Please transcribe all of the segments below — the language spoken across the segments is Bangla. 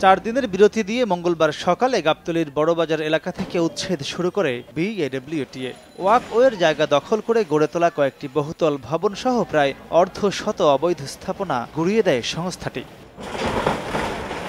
4 দিনের বিরতি দিয়ে মঙ্গলবার সকালে গাবতলীর বড়বাজার এলাকা থেকে উচ্ছেদ শুরু করে বিএডব্লিউটিএ। ওয়াকওয়ের জায়গা দখল করে গড়ে তোলা কয়েকটি বহুতল ভবনসহ প্রায় অর্ধশত অবৈধ স্থাপনা গুড়িয়ে দেয় সংস্থাটি।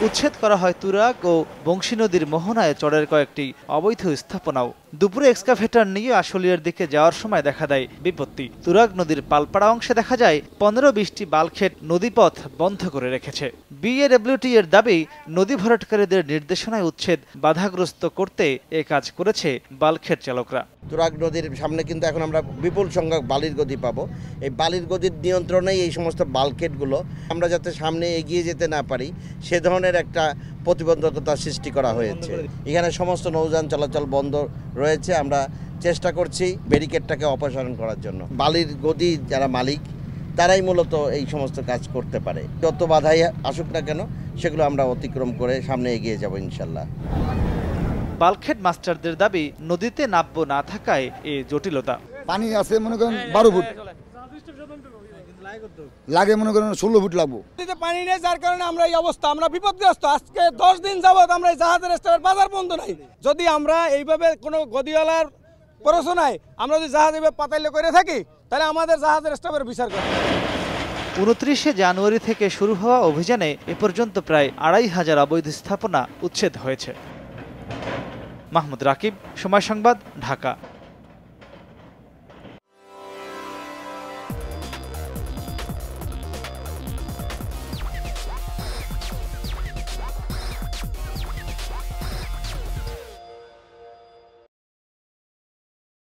উচ্ছেদ করা হয় তুরাগ ও বংশী নদীর মোহনায় চরের কয়েকটি অবৈধ স্থাপনাও। দুপুরে এক্সকাভেটর নিয়ে আশুলিয়ার দিকে যাওয়ার সময় দেখা দেয় বিপত্তি। তুরাগ নদীর পালপাড়া অংশে দেখা যায় 15-20টি বালখেট নদীপথ বন্ধ করে রেখেছে। বিএডব্লিউটি এর দাবি, নদী ভরাটকারীদের নির্দেশনায় উচ্ছেদ বাধাগ্রস্ত করতে এ কাজ করেছে বালখেট চালকরা। তুরাগ নদীর সামনে কিন্তু এখন আমরা বিপুল সংখ্যক বালির গদি পাবো। এই বালির গদির নিয়ন্ত্রণেই এই সমস্ত বালখেটগুলো, আমরা যাতে সামনে এগিয়ে যেতে না পারি সে ধরনের একটা প্রতিবন্ধকতা সৃষ্টি করা হয়েছে। এখানে সমস্ত নৌযান চলাচল বন্ধ রয়েছে। আমরা চেষ্টা করছি ব্যারিকেডটাকে অপসারণ করার জন্য। বালির গদি যারা মালিক তারাই মূলত এই সমস্ত কাজ করতে পারে। যত বাধাই আসুক না কেন সেগুলো আমরা অতিক্রম করে সামনে এগিয়ে যাব ইনশাল্লাহ। বালখেট মাস্টারদের দাবি, নদীতে নাব্য না থাকায় এ জটিলতা। পানি আছে মনে করেন 12 ফুট, লাগে মনে করেন 16 ফুট লাগবো। পানি নেই, যার কারণে আমরা এই অবস্থা, আমরা বিপদগ্রস্ত। আজকে 10 দিন যাবত আমরা এই জাহাজের স্টপের বাজার বন্ধ নাই। যদি আমরা এইভাবে কোনো গদিওয়ালার প্ররোচনায় আমরা যদি জাহাজ এইভাবে পাতাইলে করে থাকি তাহলে আমাদের জাহাজের স্টপের বিচার করতে হবে। 29শে জানুয়ারি থেকে শুরু হওয়া অভিযানে এ পর্যন্ত প্রায় 2500 অবৈধ স্থাপনা উচ্ছেদ হয়েছে। মাহমুদ রাকিব, সময় সংবাদ, ঢাকা।